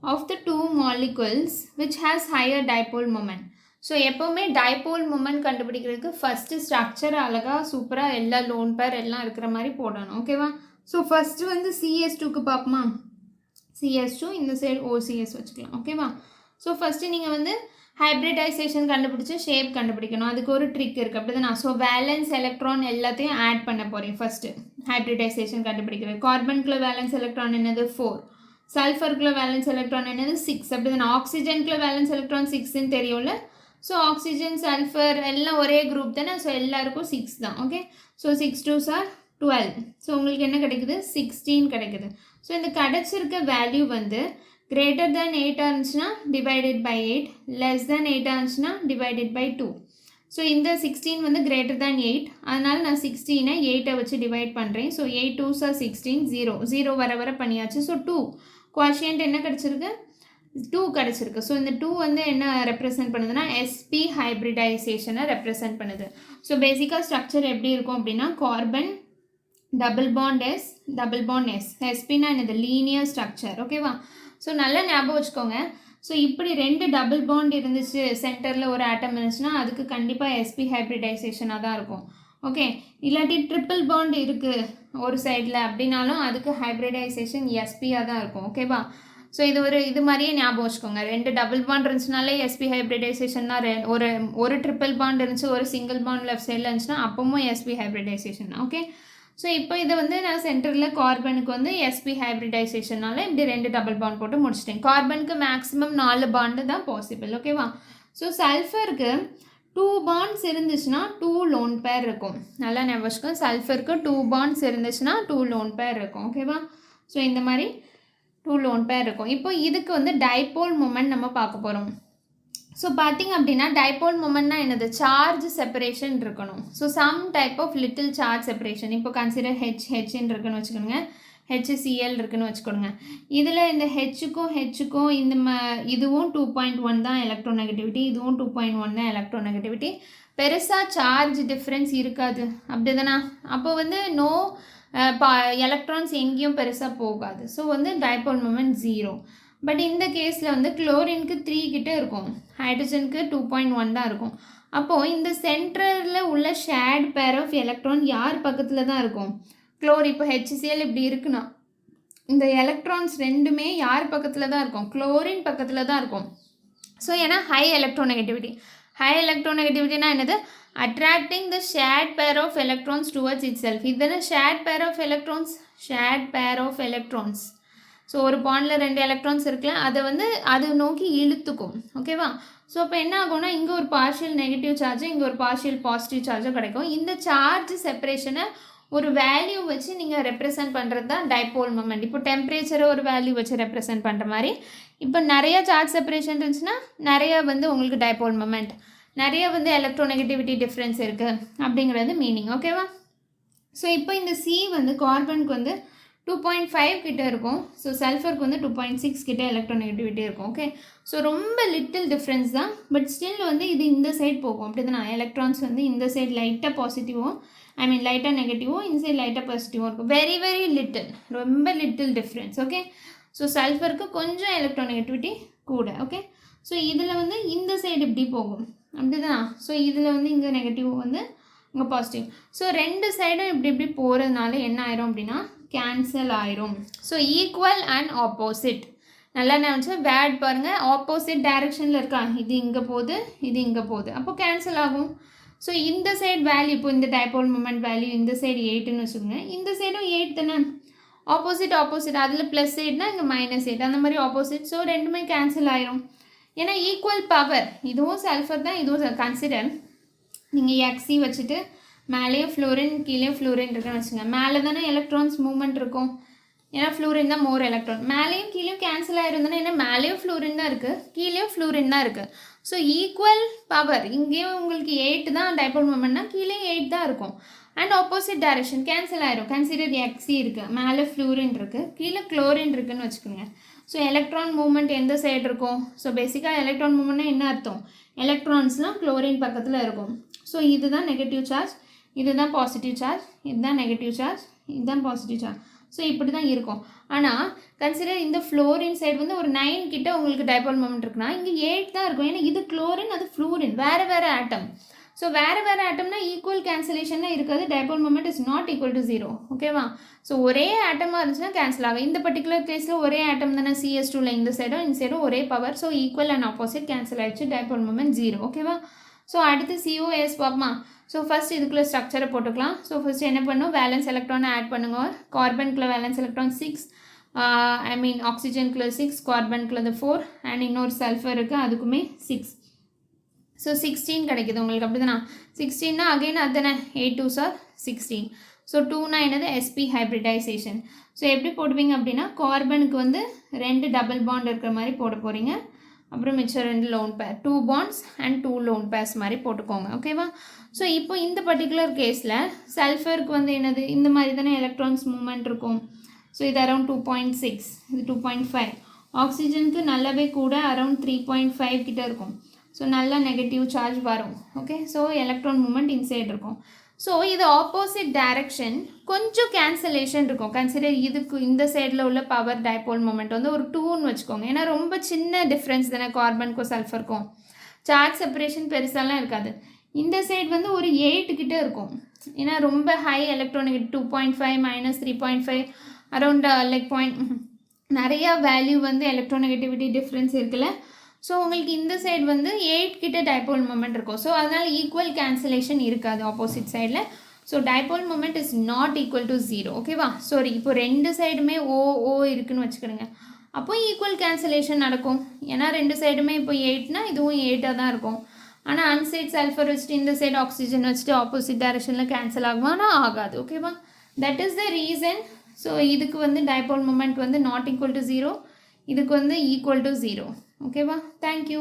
of the two molecules which has higher dipole moment. So எப்போவுமே dipole moment கண்டுபிடிக்கிறதுக்கு first structure அழகாக சூப்பராக எல்லா லோன் பேர் எல்லாம் இருக்கிற மாதிரி போடணும். ஓகேவா? ஸோ ஃபஸ்ட்டு வந்து CS2க்கு பார்ப்போமா? CS2 இந்த சைடு OCS வச்சுக்கலாம். ஓகேவா? ஸோ ஃபஸ்ட்டு நீங்கள் வந்து ஹைப்ரிடைசேஷன் கண்டுபிடிச்சி ஷேப் கண்டுபிடிக்கணும். அதுக்கு ஒரு ட்ரிக் இருக்குது, அப்படி தானே? ஸோ வேலன்ஸ் எலக்ட்ரான் எல்லாத்தையும் ஆட் பண்ண போகிறேன் ஃபஸ்ட்டு ஹைப்ரிடைசேஷன் கண்டுபிடிக்கிறேன். கார்பனுக்குள்ள வேலன்ஸ் எலக்ட்ரான் என்னது 4, சல்ஃபருக்குள்ள வேலன்ஸ் எலக்ட்ரான் என்னது 6, அப்படி தானே? ஆக்சிஜனுக்குள்ள வேலன்ஸ் எலக்ட்ரான் 6ன்னு தெரியும்ல. ஸோ ஆக்சிஜன் சல்ஃபர் எல்லாம் ஒரே குரூப் தானே. ஸோ எல்லாருக்கும் 6 தான். Okay, so 6 2s are 12. So உங்களுக்கு என்ன கிடைக்குது? 16 கிடைக்குது. ஸோ இந்த கிடச்சிருக்க வேல்யூ வந்து கிரேட்டர் தேன் 8 இருந்துச்சுன்னா டிவைடட் பை 8, லெஸ் தேன் 8 இருந்துச்சுன்னா டிவைடட் பை 2. ஸோ இந்த 16 வந்து கிரேட்டர் தேன் 8, அதனால் நான் 16ஐ 8ஐ வச்சு டிவைட் பண்ணுறேன். ஸோ 8 2s are 16, 0 வர பண்ணியாச்சு. ஸோ 2 குவாஷியன்ட் என்ன கிடச்சிருக்கு? 2 கிடச்சிருக்கு. ஸோ இந்த 2 வந்து என்ன ரெப்ரசென்ட் பண்ணுதுன்னா sp ஹைப்ரிடைசேஷனை ரெப்ரசென்ட் பண்ணுது. ஸோ பேசிக்காக ஸ்ட்ரக்சர் எப்படி இருக்கும் அப்படின்னா கார்பன் டபுள் பாண்ட் S, sp-னா என்னது? Linear structure. ஓகேவா? ஸோ நல்லா ஞாபகம் வச்சுக்கோங்க. ஸோ இப்படி 2 டபுள் பாண்ட் இருந்துச்சு, சென்டரில் ஒரு ஆட்டம் இருந்துச்சுன்னா அதுக்கு கண்டிப்பாக sp ஹைப்ரிடைசேஷனாக தான் இருக்கும். ஓகே, இல்லாட்டி ட்ரிப்பிள் பாண்ட் இருக்குது ஒரு சைடில் அப்படின்னாலும் அதுக்கு ஹைப்ரிடைசேஷன் sp-யாக தான் இருக்கும். ஓகேவா? ஸோ இது மாதிரியே ஞாபகம் வச்சுக்கோங்க. 2 டபுள் பாண்ட் இருந்துச்சுனாலே sp ஹைப்ரிடைசேஷன் தான். ஒரு ட்ரிப்பிள் பாண்ட் இருந்துச்சு, ஒரு சிங்கிள் பாண்ட் லெஃப்ட் சைடில் இருந்துச்சுன்னா அப்பவும் sp ஹைப்ரிடைசேஷன். ஓகே, ஸோ இப்போ இதை வந்து நான் சென்டரில் கார்பனுக்கு வந்து sp ஹைப்ரிடைசேஷனால இப்படி 2 டபுள் பாண்ட் போட்டு முடிச்சிட்டேன். கார்பனுக்கு மேக்ஸிமம் 4 பாண்டு தான் பாசிபிள். ஓகேவா? ஸோ சல்ஃபருக்கு 2 பாண்ட்ஸ் இருந்துச்சுன்னா 2 லோன் பேர் இருக்கும். நல்லா ஞாபகம் வச்சுக்கோங்க. சல்ஃபருக்கு 2 பாண்ட்ஸ் இருந்துச்சுன்னா 2 லோன் பேர் இருக்கும். ஓகேவா? ஸோ இந்த மாதிரி 2 லோன் பேர் இருக்கும். இப்போ இதுக்கு வந்து டைபோல் மூமெண்ட் நம்ம பார்க்க போகிறோம். ஸோ பார்த்திங்க அப்படின்னா டைபோல் மூமெண்ட்னா என்னது? சார்ஜ் செப்பரேஷன் இருக்கணும். So some type of little charge separation. இப்போ கன்சிடர் ஹெச்ன்னு இருக்குன்னு வச்சுக்கோங்க, HCl இருக்குன்னு வச்சுக்கோங்க. இதில் இந்த ஹெச்சுக்கும் இந்த இதுவும் 2.1 தான் எலக்ட்ரோநெகட்டிவிட்டி, இதுவும் 2.1 தான் எலக்ட்ரோநெகட்டிவிட்டி. பெருசாக சார்ஜ் டிஃப்ரென்ஸ் இருக்காது, அப்படி தானே? அப்போ வந்து எலக்ட்ரான்ஸ் எங்கேயும் பெருசாக போகாது. ஸோ வந்து டைபோல் மூமெண்ட் 0. பட் இந்த கேஸில் வந்து குளோரினுக்கு 3 கிட்டே இருக்கும், ஹைட்ரஜனுக்கு 2.1 தான் இருக்கும். அப்போது இந்த சென்டரில் உள்ள ஷேட் பேர் ஆஃப் எலக்ட்ரான் யார் பக்கத்தில் தான் இருக்கும்? இப்போ HCl இப்படி இருக்குன்னா இந்த எலக்ட்ரான்ஸ் ரெண்டுமே யார் பக்கத்தில் தான் இருக்கும்? குளோரின் பக்கத்தில் தான் இருக்கும். ஸோ ஏன்னா ஹை எலக்ட்ரோநெகட்டிவிட்டினா என்னது? attracting the shared pair of electrons towards itself. இதுதானே shared pair of electrons. So ஒரு பாண்டில் 2 எலக்ட்ரான்ஸ் இருக்குல்ல, அதை வந்து அது நோக்கி இழுத்துக்கும். ஓகேவா? ஸோ அப்போ என்ன ஆகும்னா இங்கே ஒரு பார்ஷியல் நெகட்டிவ் சார்ஜு, இங்கே ஒரு பார்ஷியல் பாசிட்டிவ் சார்ஜும் கிடைக்கும். இந்த சார்ஜ் செப்பரேஷனை ஒரு வேல்யூ வச்சு நீங்கள் ரெப்ரசென்ட் பண்ணுறது தான் டைபோல் மூமெண்ட். இப்போ டெம்பரேச்சரை ஒரு வேல்யூ வச்சு ரெப்ரசென்ட் பண்ணுற மாதிரி இப்போ நிறைய சார்ஜ் செப்பரேஷன் இருந்துச்சுன்னா நிறைய வந்து உங்களுக்கு டைபோல் மூமெண்ட், நிறைய வந்து எலக்ட்ரோநெகட்டிவிட்டி டிஃப்ரென்ஸ் இருக்குது அப்படிங்கிறது மீனிங். ஓகேவா? ஸோ இப்போ இந்த C வந்து கார்பனுக்கு வந்து 2.5 கிட்டே இருக்கும். ஸோ சல்ஃபருக்கு வந்து 2.6 கிட்டே எலக்ட்ரோநெகட்டிவிட்டி இருக்கும். ஓகே, ஸோ ரொம்ப லிட்டில் டிஃப்ரென்ஸ் தான். பட் ஸ்டில் வந்து இது இந்த சைட் போகும், அப்படி தானே? எலக்ட்ரான்ஸ் வந்து இந்த சைட் லைட்டாக பாசிட்டிவும், லைட்டாக நெகட்டிவும், இந்த சைட் லைட்டாக பாசிட்டிவும் இருக்கும். வெரி வெரி லிட்டில், ரொம்ப லிட்டில் டிஃப்ரென்ஸ். ஓகே, ஸோ சல்ஃபருக்கு கொஞ்சம் எலக்ட்ரோநெகட்டிவிட்டி கூட. ஓகே, ஸோ இதில் வந்து இந்த சைடு இப்படி போகும், அப்படி தான். ஸோ இதில் வந்து இங்கே நெகட்டிவ் வந்து இங்கே பாசிட்டிவ். ஸோ 2 சைடும் இப்படி போகிறதுனால என்ன ஆயிரும் அப்படின்னா கேன்சல் ஆயிரும். So equal and opposite. நல்லா நினச்சா வேட் பாருங்கள், ஆப்போசிட் டைரெக்ஷனில் இருக்கா? இது இங்கே போகுது, இது இங்கே போகுது, அப்போ கேன்சல் ஆகும். ஸோ இந்த சைடு வேல்யூ, இப்போ இந்த டைபோல் மூமெண்ட் வேல்யூ இந்த சைடு 8ன்னு வச்சுக்கோங்க, இந்த சைடும் 8 தானே? ஆப்போசிட், அதில் ப்ளஸ் 8னா இங்கே -8, அந்த மாதிரி ஆப்போசிட். ஸோ ரெண்டுமே கேன்சல் ஆயிரும். ஏன்னா ஈக்குவல் பவர், இதுவும் சல்ஃபர் தான், இதுவும் கன்சிடர். நீங்கள் Xc வச்சுட்டு மேலேயும் ஃப்ளோரின் கீழேயும் ஃப்ளோரின் இருக்குன்னு வச்சுங்க. மேலே தானே எலக்ட்ரான்ஸ் மூவ்மெண்ட் இருக்கும், ஏன்னா ஃப்ளூரின் தான் மோர் எலக்ட்ரான். மேலேயும் கீழேயும் கேன்சல் ஆகிருந்தோன்னா ஏன்னா மேலேயும் ஃப்ளூரின் தான் இருக்குது, கீழேயும் ஃப்ளூரின் தான் இருக்குது. ஸோ ஈக்குவல் பவர், இங்கேயும் உங்களுக்கு 8 தான் டைபோல் மூமெண்ட்னா கீழேயும் 8 தான் இருக்கும். அண்ட் ஆப்போசிட் டைரக்ஷன் கேன்சல் ஆயிரும். கன்சிடர் Xc இருக்குது, மேலே ஃப்ளூரின் இருக்குது, கீழே குளோரின் இருக்குதுன்னு வச்சுக்கோங்க. ஸோ எலக்ட்ரான் மூவ்மெண்ட் எந்த சைடு இருக்கும்? ஸோ பேசிக்காக எலக்ட்ரான் மூவ்மெண்ட்னா என்ன அர்த்தம்? எலக்ட்ரான்ஸ்லாம் குளோரின் பக்கத்தில் இருக்கும். ஸோ இதுதான் நெகட்டிவ் சார்ஜ், இதுதான் பாசிட்டிவ் சார்ஜ், இதுதான் நெகட்டிவ் சார்ஜ், இதுதான் பாசிட்டிவ் சார்ஜ். ஸோ இப்படி தான் இருக்கும். ஆனால் கன்சிடர் இந்த ஃப்ளோரின் சைடு வந்து ஒரு 9 கிட்ட உங்களுக்கு டைபோல் மொமெண்ட் இருக்குன்னா இங்கே 8 தான் இருக்கும். ஏன்னா இது குளோரின், அது ஃப்ளூரின், வேறு வேறு ஆட்டம். ஸோ வேறு வேறு ஆட்டம்னா ஈக்குவல் கேன்சலேஷனாக இருக்காது. Dipole moment is not equal to 0. ஓகேவா? ஸோ ஒரே ஆட்டமாக இருந்துச்சுன்னா கேன்சல் ஆகும். இந்த பர்டிகுலர் கேஸில் ஒரே ஆட்டம் தானே, CS2ல இந்த சைடும் ஒரே power. So equal and opposite cancel ஆகிடுச்சு. Dipole moment 0. ஓகேவா? ஸோ அடுத்து COS பார்ப்போமா. ஸோ ஃபஸ்ட் இதுக்குள்ளே ஸ்ட்ரக்சரை போட்டுக்கலாம். ஸோ ஃபஸ்ட் என்ன பண்ணும், வேலன்ஸ் எலக்ட்ரானை ஆட் பண்ணுங்க. கார்பனுக்குள்ள வேலன்ஸ் எலக்ட்ரான் 6, ஆக்சிஜனுக்குள்ள 6, கார்பனுக்குள்ள 4 அண்ட் இன்னொரு சல்ஃபர் இருக்குது, அதுக்குமே 6. ஸோ 16 கிடைக்குது உங்களுக்கு. அப்படி தானே? 16னா அகெயின் அதுதானே, 8 2s are 16. ஸோ 2னா என்னது, sp ஹைப்ரிடைசேஷன். ஸோ எப்படி போடுவீங்க அப்படின்னா, கார்பனுக்கு வந்து 2 டபுள் பாண்ட் இருக்கிற மாதிரி போட போகிறீங்க. அப்புறம் மிச்சம் 2 lone pair, 2 bonds and 2 loan purse மாதிரி போட்டுக்கோங்க. ஓகேவா? ஸோ இப்போ இந்த பர்டிகுலர் கேஸில் சல்ஃபருக்கு வந்து என்னது, இந்த மாதிரி தானே எலக்ட்ரான்ஸ் மூவ்மெண்ட் இருக்கும். ஸோ இது அரௌண்ட் 2.6, இது 2.5. ஆக்சிஜனுக்கு நல்லாவே கூட அரௌண்ட் 3.5 கிட்ட இருக்கும். ஸோ நல்லா நெகட்டிவ் சார்ஜ் வரும். Okay, so electron movement inside இருக்கும். ஸோ இது ஆப்போசிட் டைரக்ஷன், கொஞ்சம் கேன்சலேஷன் இருக்கும். கன்சிடர் இதுக்கு இந்த சைடில் உள்ள பவர் டைபோல் மொமெண்ட் வந்து ஒரு 2ன்னு வச்சுக்கோங்க. ஏன்னா ரொம்ப சின்ன டிஃப்ரென்ஸ் தானே கார்பனுக்கும் சல்ஃபருக்கும். சார்ஜ் செப்பரேஷன் பெருசாலாம் இருக்காது. இந்த சைடு வந்து ஒரு 8 கிட்ட இருக்கும். ஏன்னா ரொம்ப ஹை எலக்ட்ரானிக் 2.5 - 3.5 அரௌண்ட் லைக் நிறையா வேல்யூ வந்து எலக்ட்ரோநெகட்டிவிட்டி டிஃப்ரென்ஸ் இருக்குல்ல. ஸோ உங்களுக்கு இந்த சைடு வந்து 8 கிட்ட டைபோல் மொமெண்ட் இருக்கும். ஸோ அதனால் ஈக்குவல் கேன்சலேஷன் இருக்காது ஆப்போசிட் சைடில். So dipole moment is not equal to 0. ஓகேவா? சாரி, இப்போ 2 சைடுமே ஓ இருக்குன்னு வச்சுக்கிடுங்க. அப்போ ஈக்குவல் கேன்சலேஷன் நடக்கும். ஏன்னா 2 சைடுமே இப்போ 8னா இதுவும் 8ஆக தான் இருக்கும். ஆனால் அன்சைட் சல்ஃபர் வச்சுட்டு இந்த சைடு ஆக்சிஜன் வச்சுட்டு ஆப்போசிட் டைரக்ஷனில் கேன்சல் ஆகுமா? ஆனால் ஆகாது. ஓகேவா? That is the reason. So இதுக்கு வந்து டைபோல் மொமெண்ட் வந்து நாட் ஈக்குவல் டு 0, இதுக்கு வந்து ஈக்குவல் டு 0. ஓகேவா? தேங்க்யூ.